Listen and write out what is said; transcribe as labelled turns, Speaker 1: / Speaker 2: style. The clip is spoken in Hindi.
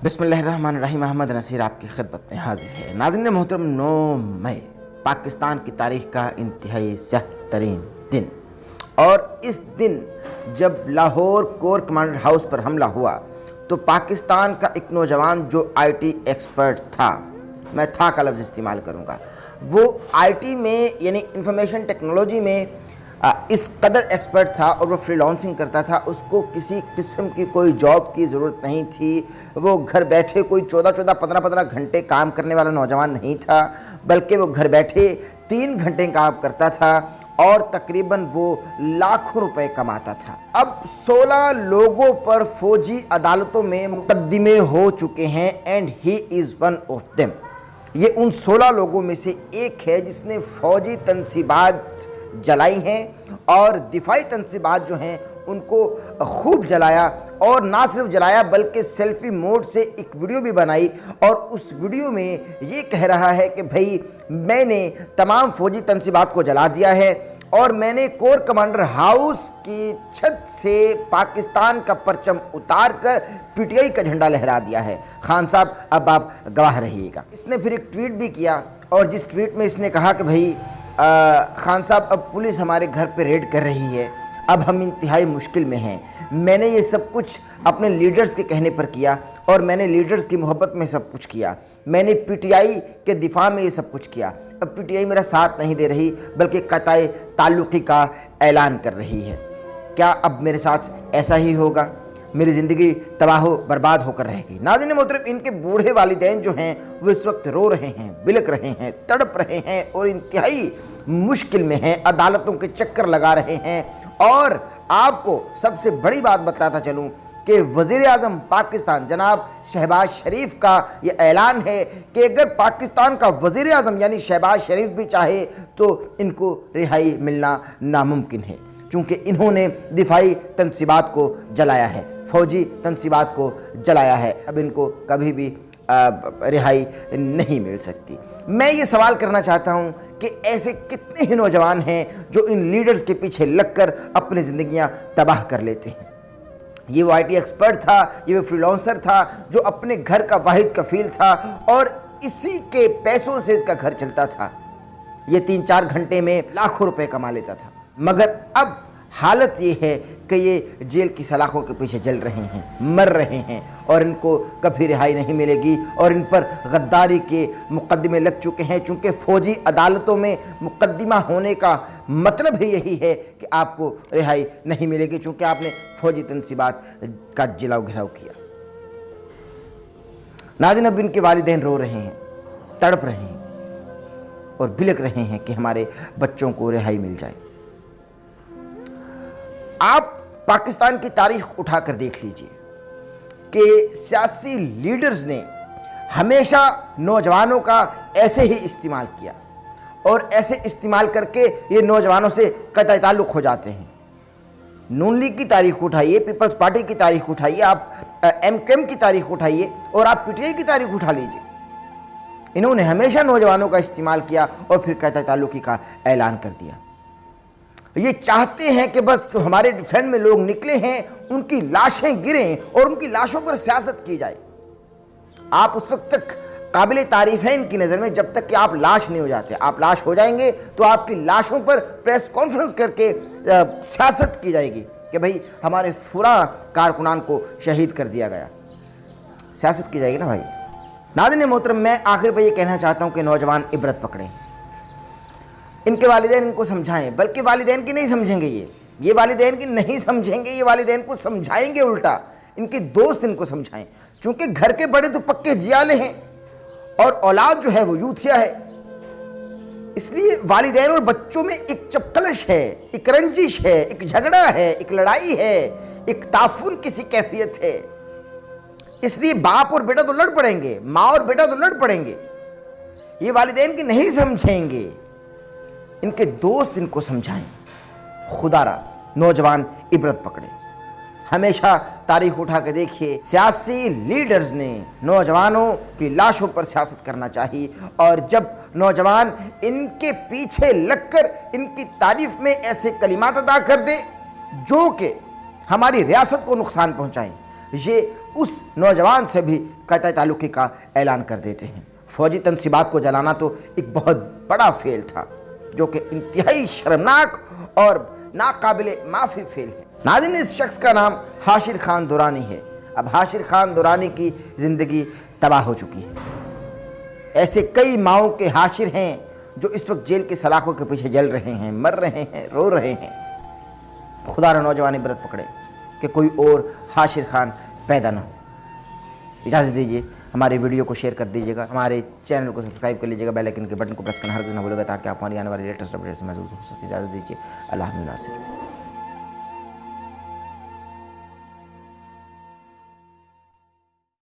Speaker 1: बिस्मिल्लाहिर्रहमानिर्रहीम। अहमद नसीर आपकी खिदमत में हाजिर है। नाज़रीन मोहतरम, 9 मई पाकिस्तान की तारीख़ का इंतहाई सख्त तरीन दिन, और इस दिन जब लाहौर कोर कमांडर हाउस पर हमला हुआ तो पाकिस्तान का एक नौजवान जो IT एक्सपर्ट था, मैं था का लफ्ज़ इस्तेमाल करूँगा, वो IT में यानी इंफॉर्मेशन टेक्नोलॉजी में इस कदर एक्सपर्ट था और वो फ्रीलांसिंग करता था। उसको किसी किस्म की कोई जॉब की ज़रूरत नहीं थी। वो घर बैठे कोई 14-14, 15-15 घंटे काम करने वाला नौजवान नहीं था, बल्कि वो घर बैठे 3 घंटे काम करता था और तकरीबन वो लाखों रुपए कमाता था। अब 16 लोगों पर फौजी अदालतों में मुकदमे हो चुके हैं and he is one of them. ये उन 16 लोगों में से एक है जिसने फौजी तनसीबात जलाई हैं और दिफाई तनसीबात जो हैं उनको खूब जलाया, और ना सिर्फ जलाया बल्कि सेल्फी मोड से एक वीडियो भी बनाई और उस वीडियो में ये कह रहा है कि भाई मैंने तमाम फौजी तनसीबात को जला दिया है और मैंने कोर कमांडर हाउस की छत से पाकिस्तान का परचम उतार कर PTI का झंडा लहरा दिया है। खान साहब, अब आप गवाह रहिएगा। इसने फिर एक ट्वीट भी किया और जिस ट्वीट में इसने कहा कि भाई खान साहब, अब पुलिस हमारे घर पे रेड कर रही है, अब हम इंतहाई मुश्किल में हैं। मैंने ये सब कुछ अपने लीडर्स के कहने पर किया और मैंने लीडर्स की मोहब्बत में सब कुछ किया। मैंने PTI के दिफा में ये सब कुछ किया। अब PTI मेरा साथ नहीं दे रही बल्कि कताए ताल्लुक़ी का ऐलान कर रही है। क्या अब मेरे साथ ऐसा ही होगा? मेरी ज़िंदगी तबाह बर्बाद होकर रहेगी। नाज़रीन मोहतरम, इनके बूढ़े वालिदैन जो हैं वो इस वक्त रो रहे हैं, बिलक रहे हैं, तड़प रहे हैं और इंतहाई मुश्किल में हैं, अदालतों के चक्कर लगा रहे हैं। और आपको सबसे बड़ी बात बताता चलूँ कि वज़ीर-ए-आज़म पाकिस्तान जनाब शहबाज शरीफ का ये ऐलान है कि अगर पाकिस्तान का वज़ीर-ए-आज़म यानी शहबाज शरीफ भी चाहे तो इनको रिहाई मिलना नामुमकिन है, क्योंकि इन्होंने दिफाई तनसीबात को जलाया है, फौजी तनसीबात को जलाया है। अब इनको कभी भी रिहाई नहीं मिल सकती। मैं ये सवाल करना चाहता हूँ कि ऐसे कितने ही नौजवान हैं जो इन लीडर्स के पीछे लगकर अपनी ज़िंदगियाँ तबाह कर लेते हैं। ये वो IT एक्सपर्ट था, ये वो फ्रीलांसर था जो अपने घर का वाहिद कफील था और इसी के पैसों से इसका घर चलता था। ये 3-4 घंटे में लाखों रुपए कमा लेता था, मगर अब हालत ये है कि ये जेल की सलाखों के पीछे जल रहे हैं, मर रहे हैं और इनको कभी रिहाई नहीं मिलेगी और इन पर गद्दारी के मुकदमे लग चुके हैं। चूँकि फ़ौजी अदालतों में मुकदमा होने का मतलब ही यही है कि आपको रिहाई नहीं मिलेगी, चूँकि आपने फ़ौजी तनसीबात का जलाओ घिराव किया। नाज़रीन, अब इनके वालिदैन रो रहे हैं, तड़प रहे हैं और बिलक रहे हैं कि हमारे बच्चों को रिहाई मिल जाए। आप पाकिस्तान की तारीख उठाकर देख लीजिए कि सियासी लीडर्स ने हमेशा नौजवानों का ऐसे ही इस्तेमाल किया और ऐसे इस्तेमाल करके ये नौजवानों से कतई ताल्लुक़ हो जाते हैं। नून लीग की तारीख उठाइए, पीपल्स पार्टी की तारीख उठाइए, आप MKM की तारीख उठाइए और आप PTI की तारीख उठा लीजिए। इन्होंने हमेशा नौजवानों का इस्तेमाल किया और फिर कतई ताल्लुक़ी का ऐलान कर दिया। ये चाहते हैं कि बस हमारे डिफेंड में लोग निकले हैं, उनकी लाशें गिरें और उनकी लाशों पर सियासत की जाए। आप उस वक्त तक काबिल तारीफ है इनकी नज़र में जब तक कि आप लाश नहीं हो जाते। आप लाश हो जाएंगे तो आपकी लाशों पर प्रेस कॉन्फ्रेंस करके सियासत की जाएगी कि भाई हमारे फुरा कारकुनान को शहीद कर दिया गया। सियासत की जाएगी ना भाई। नाज़रीन मोहतरम, मैं आखिर पर यह कहना चाहता हूँ कि नौजवान इबरत पकड़ें, इनके वालिदैन इनको समझाएं, बल्कि वालिदैन की नहीं समझेंगे, ये वालिदैन की नहीं समझेंगे, ये वालिदैन को समझाएंगे उल्टा। इनके दोस्त इनको समझाएं, क्योंकि घर के बड़े तो पक्के जियाले हैं और औलाद जो है वो यूथिया है। इसलिए वालिदैन और बच्चों में एक चपकलश है, एक रंजिश है, एक झगड़ा है, एक लड़ाई है, एक ताफुन किसी कैफियत है। इसलिए बाप और बेटा तो लड़ पड़ेंगे, माँ और बेटा तो लड़ पड़ेंगे। ये वालिदैन की नहीं समझेंगे, इनके दोस्त इनको समझाएं। खुदारा नौजवान इबरत पकड़े। हमेशा तारीख उठा के देखिए, सियासी लीडर्स ने नौजवानों की लाशों पर सियासत करना चाहिए, और जब नौजवान इनके पीछे लगकर इनकी तारीफ में ऐसे कलिमात अदा कर दे जो कि हमारी रियासत को नुकसान पहुंचाएं, ये उस नौजवान से भी क़त्अ ताल्लुक़ी का ऐलान कर देते हैं। फ़ौजी तनसीबात को जलाना तो एक बहुत बड़ा फ़ेल था, जो कि इंतहाई शर्मनाक और नाकाबिले माफ़ी फ़ेल है। नाज़रीन, इस शख्स का नाम हाशिर खान दुरानी है। अब हाशिर खान दुरानी की ज़िंदगी तबाह हो चुकी है। ऐसे कई माओं के हाशिर हैं जो इस वक्त जेल की सलाखों के पीछे जल रहे हैं, मर रहे हैं, रो रहे हैं। खुदा नौजवानी व्रत पकड़े कि कोई और हाशिर खान पैदा ना हो। इजाज़त दीजिए, हमारे वीडियो को शेयर कर दीजिएगा, हमारे चैनल को सब्सक्राइब कर लीजिएगा, बेल आइकन के बटन को प्रेस करना हर किसी ना भूलेगा, ताकि आप हमारी आने वाली लेटेस्ट अपडेट से महसूस हो सके। इजाज़त दीजिए, अल्लाह नासिर।